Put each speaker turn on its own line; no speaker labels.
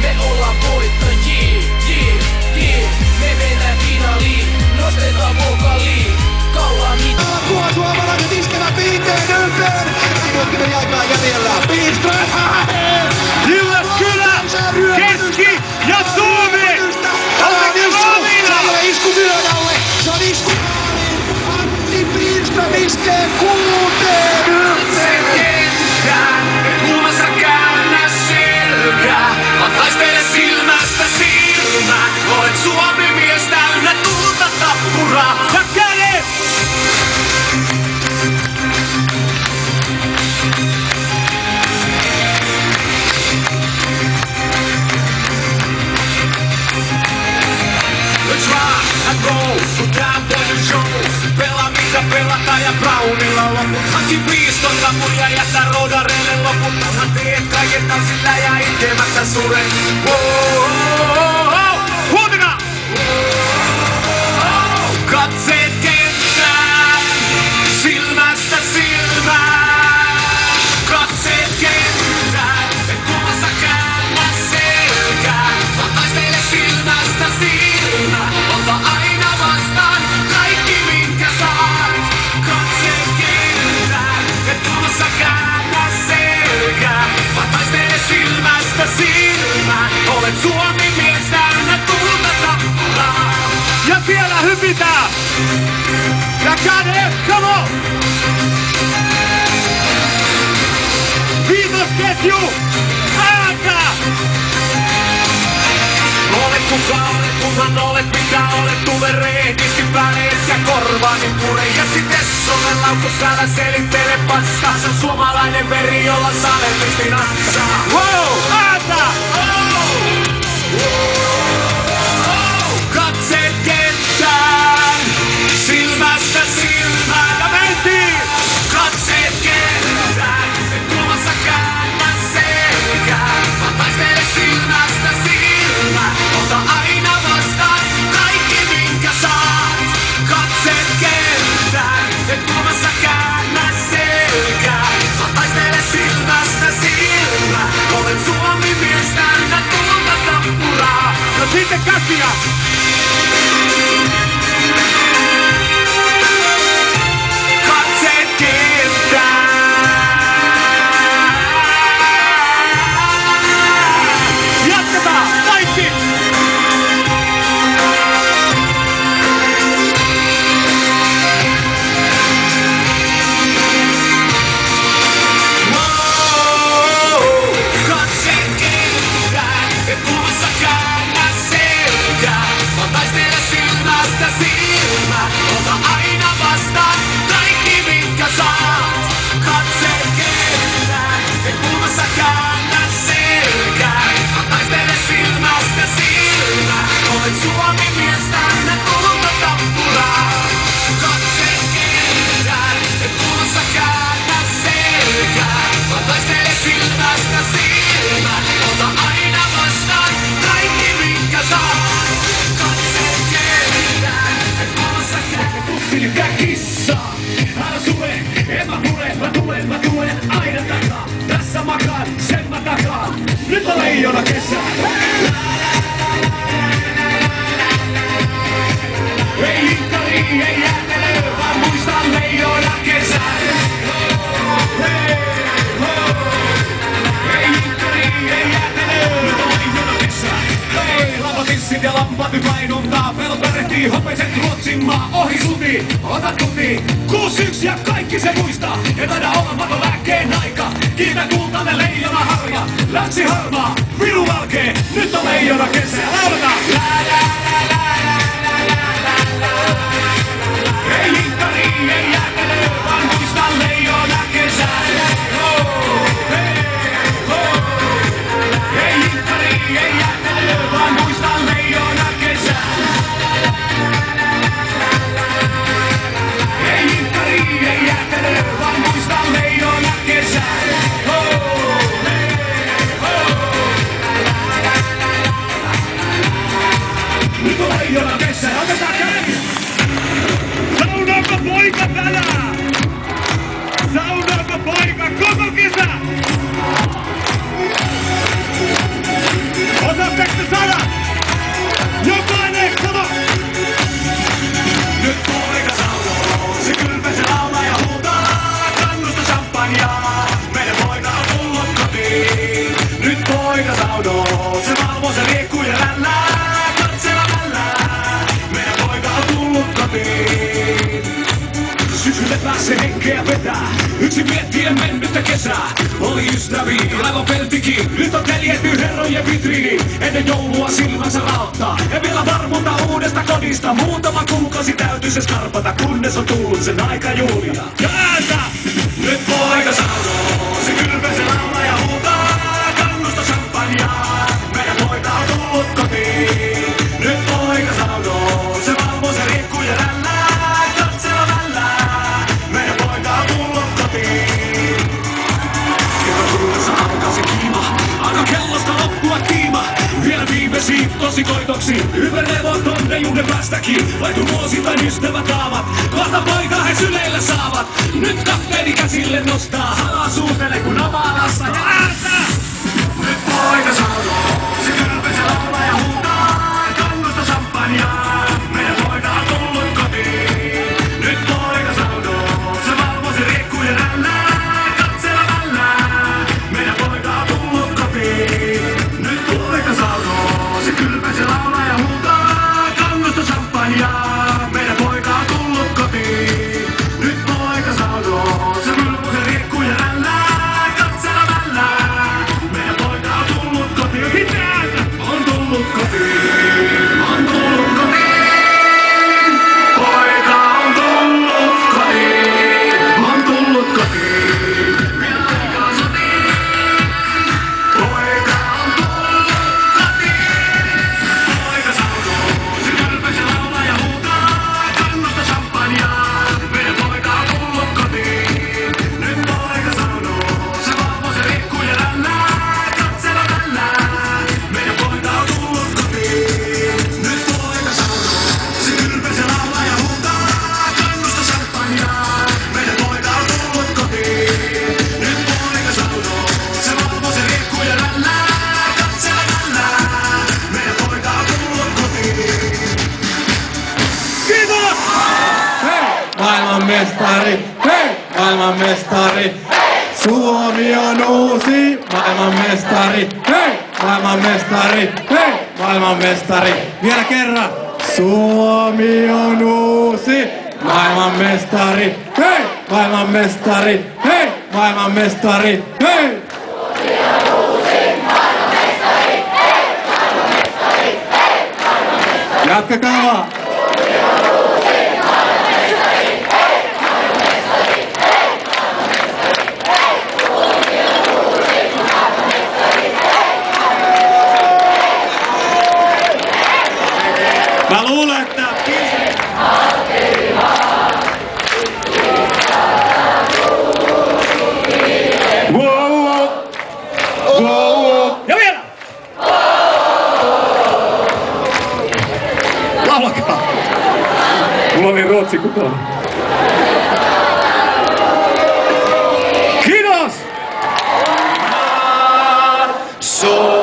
me ollaan voittajia. Me mennään finaaliin, nostetaan vokaliin. Kaulaa mitään.
Suomalaiset iskevät viiteen ylpeen. Minuutti meni aikaa jäljellä. Pihlström.
Jyväskylä, Keski ja Suomi! Oletteko valmiina?
Se ei ole isku Myödälle. Se on isku. Antti Pihlström iskee 6-1.
Kuumassa käännä selkää, vaan taistele silmästä silmään. Olet Suomi mies täynnä tulta tappuraa.
Ja kädet!
Let's rock and roll, kun tää on show. Pelaa mitä pelataan ja Brownilla loput. Hanki 15 muja jättää rodareille loput. Kunhan teet kaiken tansilla ja itkemättä suren.
Huomenna!
Katseet kenttään, silmästä silmään. Katseet kenttään, et kummassa käännä selkää. Vaan taistele silmästä silmään, ota aina vastaan kaikki minkä saat. Katseet kenttään, et kummassa käännä selkää. Vaan taistele silmästä silmään, olet Suomi mies täynnä tulta tappuraa.
Ja vielä hypitään! Ja kädet, come on! Viitosketju! Ääntä!
Olet kuka olet, kunhan olet mitä olet. Tule rehdisti päälle etkä korvaani pure. Ja sit Essonen laukussa älä selittele paskaa. Se on suomalainen veri, jolla saletisti natsaa.
Wow! Ääntä!
Katseet kenttään, silmästä silmään.
Ja mentiin!
Katseet kenttään, et kulmassa käännä selkää. Vaan taistele silmästä silmään, ota aina vastaan kaikki minkä saat. Katseet kenttään, et kulmassa käännä selkää. Vaan taistele silmästä silmään, olet Suomi mies täynnä tulta tappuraa.
No sitten käsiä!
Katseet kenttään.
Jatketaan! Kaikki!
Katseet kenttään, et kummassa käännä selkää. Vaan taistele silmästä silmään, ota aina vastaan kaikki minkä saat. Katseet kenttään, et kummassa käännä selkää. Vaan taistele silmästä silmään, olet Suomi mies täynnä tulta tappuraa. Katseet kenttään, et kummassa käännä selkää. Vaan taistele silmästä silmään, ota aina vastaan kaikki minkä saat. Katseet kenttään, et kummassa käännä.
Pussilkää kissaa, älä sure, en mä pure, mä tulen aina takaa. Tässä makaan, sen mä takaan, nyt on leijona kesä. Ei inkari, ei jäätele, vaan muista leijona kesä. Ei inkari, ei jäätele, nyt on leijona kesä. Hei, lampatissit ja lampaat painuntaa, pelot pärehtii hopeiset Ruotsin maa ohi suti, ota tuti. 6-1 ja kaikki se muistaa, ei taida olla mato lääkkeen aika. Kiitä kultainen leijona harja, läksi harmaa, viru valkee, nyt on leijona kesä. Lauletaan! Ei inkari, ei jäätele, vaan muista leijona kesä. Ei inkari, ei jäätele, vaan muista leijona kesä. Ei inkari, ei jäätele, vaan muista leijona kesä. kesä oli ystäviä, aivan peltikin. Nyt on teljetty herrojen vitriini. Ennen joulua silmänsä raottaa. Ja vielä varmuutta uudesta kodista. Muutama kuukausi täytyy se skarpata, kunnes on tullut sen aika Julia. Ja ääntä! Nyt poika sanoo, se kylpee, se laulaa ja huutaa. Kannusta champagnea, meidän poika on tullut kotiin. Nyt poika sanoo, se valvoo, se riikkuu ja rällää. Katsella vällää, meidän poika on tullut kotiin. Kerran tullessa alkaa se kiima, aika kellosta loppua tiima. Vielä viimeisiin tosikoitoksi, hyperlevot tonne juhden päästäkin. Vaihtu vuosittain ystävät taavat, kohta poika he syleillä saavat. Nyt kapteeni käsille nostaa, halaa suutele kun avaa lasta ja ääntä! Nyt poika sanoo, se kylpee, se laulaa ja huutaa. Kannusta champagnea, meidän poika on tullut kotiin. Nyt poika sanoo, se valvoo, se riikkuu ja rällää. Katsella vällää, meidän poika on tullut kotiin. Nyt poika sanoo, se kylpee, se laulaa ja huutaa. Kannusta champagnea, meidän poika on tullut kotiin. Nyt poika sanoo, se valvoo, se riikkuu ja rällää. Katsella vällää, meidän poika on tullut kotiin. Mitään! On tullut kotiin, on tullut kotiin. Poika on tullut kotiin, on tullut kotiin. Vielä aikaa sotiin. Poika on tullut kotiin. Poika sanoo, se kylpee, se laulaa ja huutaa. Kannusta champagnea, meidän poika on tullut kotiin. Nyt poika sanoo, se valvoo, se riikkuu ja rällää. Katsella vällää, meidän poika on tullut kotiin. Nyt poika sanoo, se kylpee, se laulaa ja huutaa. Kannusta champagnea, meidän poika on tullut kotiin. Nyt poika sanoo, se valvoo, se riikkuu ja rällää. Katsella vällää, meidän poika on tullut kotiin.
Kiitos!
Hei! Maailmanmestari! Hei! Maailmanmestari! Suomi on uusi maailmanmestari! Hei! Maailmanmestari! Hei! Maailmanmestari! Vielä kerran! Suomi on uusi maailmanmestari! Hei! Maailmanmestari! Hei! Maailmanmestari! Hei! Jatkakaa vaan! Mä luulen, että
Wow! Wow! Ja vielä! Laulakaa! Mulla oli ruotsi kutonen. Kiitos!
So